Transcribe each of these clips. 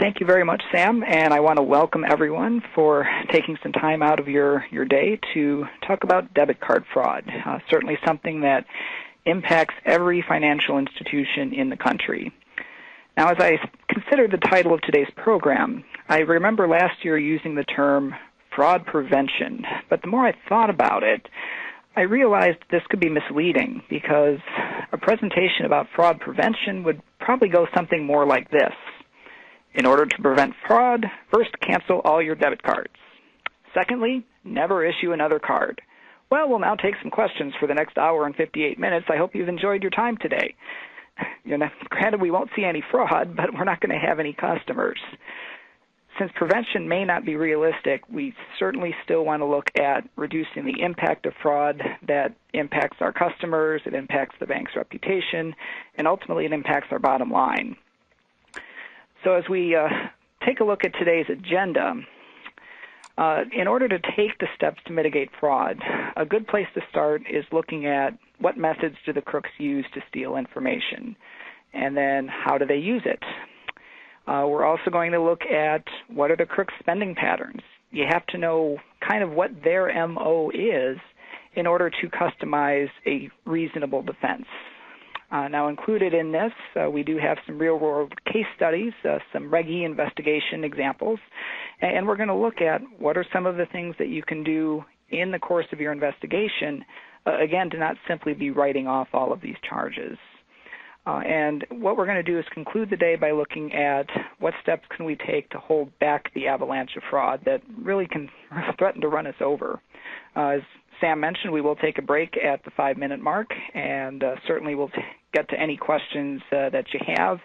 Thank you very much, Sam, and I want to welcome everyone for taking some time out of your day to talk about debit card fraud, certainly something that impacts every financial institution in the country. Now, as I consider the title of today's program, I remember last year using the term fraud prevention, but the more I thought about it, I realized this could be misleading because a presentation about fraud prevention would probably go something more like this. In order to prevent fraud, first cancel all your debit cards. Secondly, never issue another card. Well, we'll now take some questions for the next hour and 58 minutes. I hope you've enjoyed your time today. Granted, we won't see any fraud, but we're not going to have any customers. Since prevention may not be realistic, we certainly still want to look at reducing the impact of fraud that impacts our customers, it impacts the bank's reputation, and ultimately it impacts our bottom line. So as we take a look at today's agenda, in order to take the steps to mitigate fraud, a good place to start is looking at what methods do the crooks use to steal information, and then how do they use it. We're also going to look at what are the crooks' spending patterns. You have to know kind of what their MO is in order to customize a reasonable defense. Now, included in this, we do have some real-world case studies, some Reg E investigation examples, and we're going to look at what are some of the things that you can do in the course of your investigation, again, to not simply be writing off all of these charges. And what we're going to do is conclude the day by looking at what steps can we take to hold back the avalanche of fraud that really can threaten to run us over. As Sam mentioned, we will take a break at the 5-minute mark, and certainly we'll get to any questions that you have,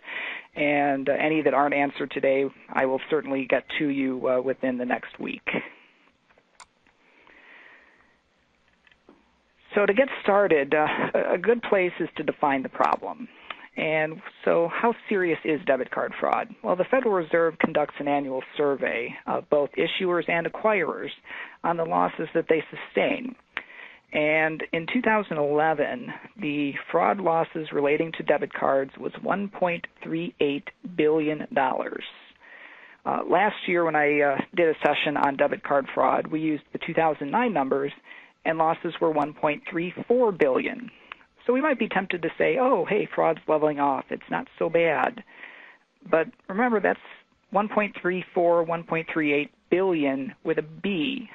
and any that aren't answered today, I will certainly get to you within the next week. So to get started, a good place is to define the problem. And so how serious is debit card fraud? Well, the Federal Reserve conducts an annual survey of both issuers and acquirers on the losses that they sustain. And in 2011, the fraud losses relating to debit cards was $1.38 billion. Last year when I did a session on debit card fraud, we used the 2009 numbers, and losses were $1.34 billion. So we might be tempted to say, oh, hey, fraud's leveling off. It's not so bad. But remember, that's 1.34, 1.38 billion with a B.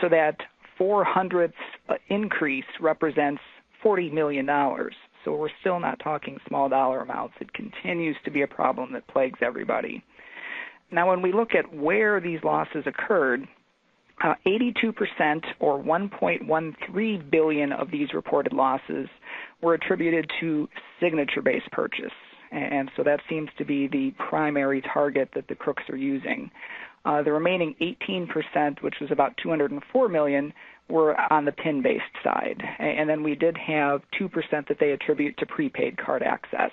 So that 400th increase represents $40 million. So we're still not talking small dollar amounts. It continues to be a problem that plagues everybody. Now, when we look at where these losses occurred, 82% or 1.13 billion of these reported losses were attributed to signature-based purchase. And so that seems to be the primary target that the crooks are using. The remaining 18%, which was about 204 million, were on the PIN-based side. And then we did have 2% that they attribute to prepaid card access.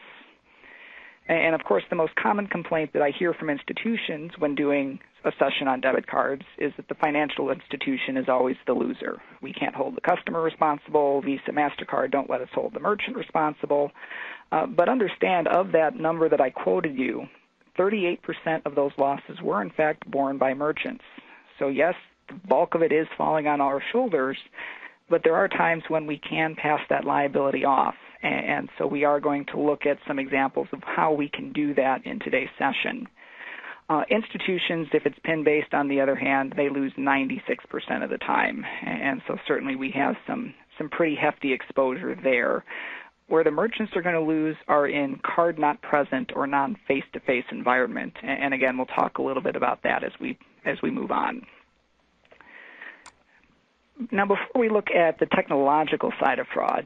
And, of course, the most common complaint that I hear from institutions when doing a session on debit cards is that the financial institution is always the loser. We can't hold the customer responsible. Visa, MasterCard don't let us hold the merchant responsible. But understand, of that number that I quoted you, 38% of those losses were, in fact, borne by merchants. So, yes, the bulk of it is falling on our shoulders, but there are times when we can pass that liability off. And so we are going to look at some examples of how we can do that in today's session. Institutions, if it's PIN-based, on the other hand, they lose 96% of the time. And so certainly we have some pretty hefty exposure there. Where the merchants are going to lose are in card not present or non-face-to-face environment. And again, we'll talk a little bit about that as we move on. Now, before we look at the technological side of fraud,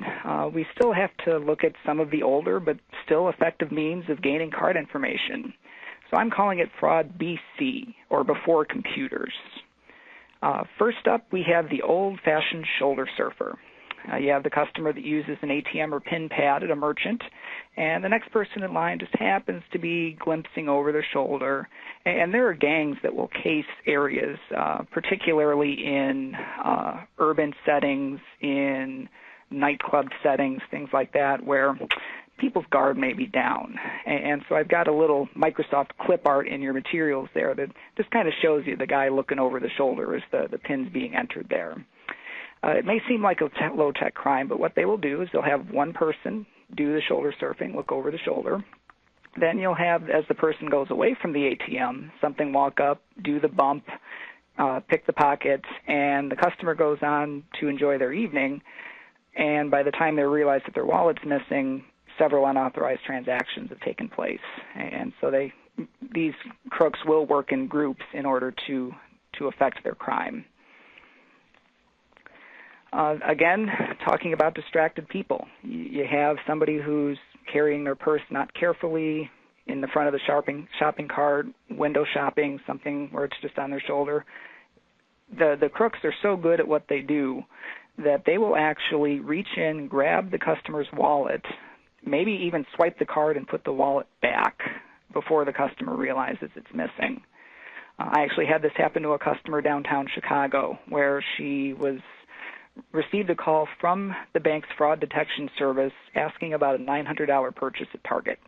we still have to look at some of the older but still effective means of gaining card information. So I'm calling it fraud BC, or before computers. First up, we have the old-fashioned shoulder surfer. You have the customer that uses an ATM or PIN pad at a merchant, and the next person in line just happens to be glimpsing over their shoulder. And there are gangs that will case areas, particularly in urban settings, in nightclub settings, things like that, where people's guard may be down. And so I've got a little Microsoft clip art in your materials there that just kind of shows you the guy looking over the shoulder as the pin's being entered there. It may seem like a low-tech crime, but what they will do is they'll have one person do the shoulder surfing, look over the shoulder. Then you'll have, as the person goes away from the ATM, something walk up, do the bump, pick the pockets, and the customer goes on to enjoy their evening. And by the time they realize that their wallet's missing, several unauthorized transactions have taken place. And so these crooks will work in groups in order to effect their crime. Again, talking about distracted people. You have somebody who's carrying their purse not carefully in the front of the shopping cart, window shopping, something where it's just on their shoulder. The crooks are so good at what they do that they will actually reach in, grab the customer's wallet, maybe even swipe the card and put the wallet back before the customer realizes it's missing. I actually had this happen to a customer downtown Chicago where she received a call from the bank's fraud detection service asking about a $900 purchase at Target.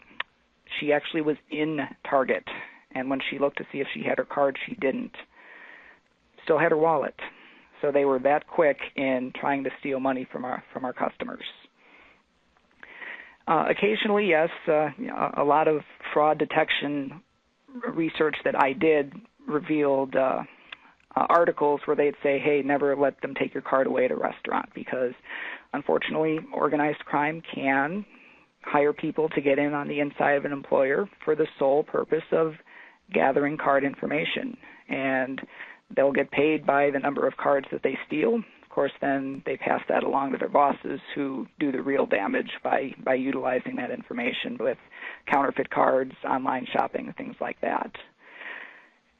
She actually was in Target, and when she looked to see if she had her card, she didn't. Still had her wallet. So they were that quick in trying to steal money from our customers. Occasionally, yes, a lot of fraud detection research that I did revealed articles where they'd say, hey, never let them take your card away at a restaurant, because unfortunately organized crime can hire people to get in on the inside of an employer for the sole purpose of gathering card information. And they'll get paid by the number of cards that they steal. Of course, then they pass that along to their bosses who do the real damage by utilizing that information with counterfeit cards, online shopping, and things like that.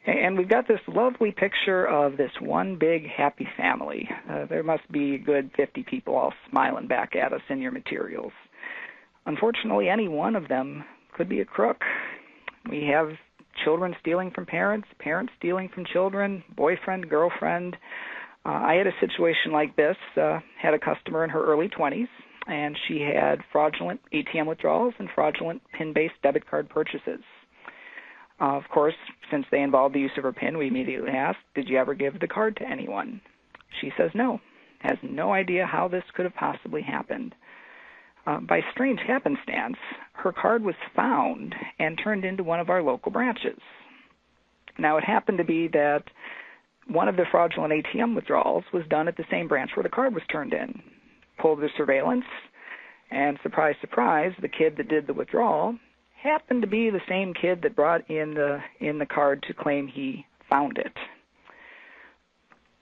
And we've got this lovely picture of this one big happy family. There must be a good 50 people all smiling back at us in your materials. Unfortunately, any one of them could be a crook. We have children stealing from parents, parents stealing from children, boyfriend, girlfriend. I had a situation like this, had a customer in her early 20s, and she had fraudulent ATM withdrawals and fraudulent PIN-based debit card purchases. Of course, since they involved the use of her PIN, we immediately asked, did you ever give the card to anyone? She says no, has no idea how this could have possibly happened. By strange happenstance, her card was found and turned into one of our local branches. Now, it happened to be that one of the fraudulent ATM withdrawals was done at the same branch where the card was turned in. Pulled the surveillance, and surprise, surprise, the kid that did the withdrawal happened to be the same kid that brought in the card to claim he found it.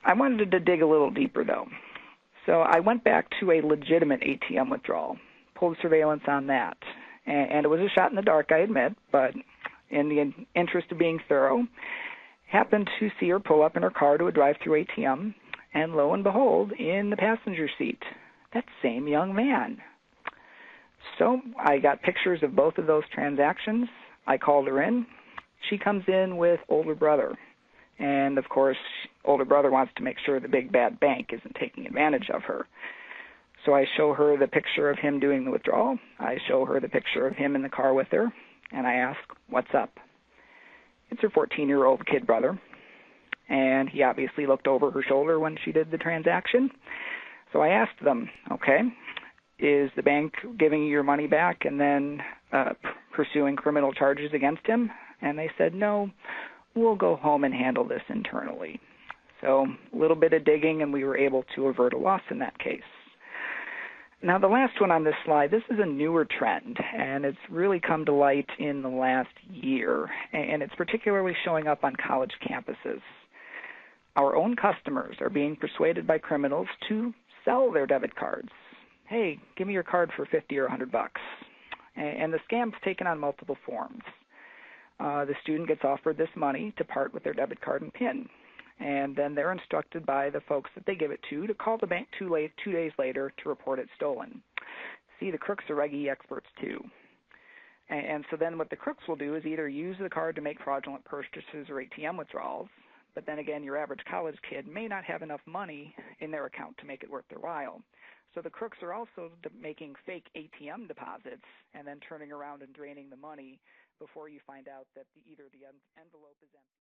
I wanted to dig a little deeper, though. So I went back to a legitimate ATM withdrawal, pulled surveillance on that. And it was a shot in the dark, I admit, but in the interest of being thorough, happened to see her pull up in her car to a drive-through ATM, and lo and behold, in the passenger seat, that same young man. So I got pictures of both of those transactions. I called her in. She comes in with older brother. And, of course, older brother wants to make sure the big bad bank isn't taking advantage of her. So I show her the picture of him doing the withdrawal. I show her the picture of him in the car with her. And I ask, what's up? It's her 14-year-old kid brother. And he obviously looked over her shoulder when she did the transaction. So I asked them, okay, is the bank giving you your money back and then pursuing criminal charges against him? And they said, no, we'll go home and handle this internally. So a little bit of digging, and we were able to avert a loss in that case. Now, the last one on this slide, this is a newer trend, and it's really come to light in the last year, and it's particularly showing up on college campuses. Our own customers are being persuaded by criminals to sell their debit cards. Hey, give me your card for $50 or $100. And the scam's taken on multiple forms. The student gets offered this money to part with their debit card and PIN. And then they're instructed by the folks that they give it to call the bank 2 days later to report it stolen. See, the crooks are Reg E experts too. And so then what the crooks will do is either use the card to make fraudulent purchases or ATM withdrawals, but then again, your average college kid may not have enough money in their account to make it worth their while. So the crooks are also making fake ATM deposits and then turning around and draining the money before you find out that either the envelope is empty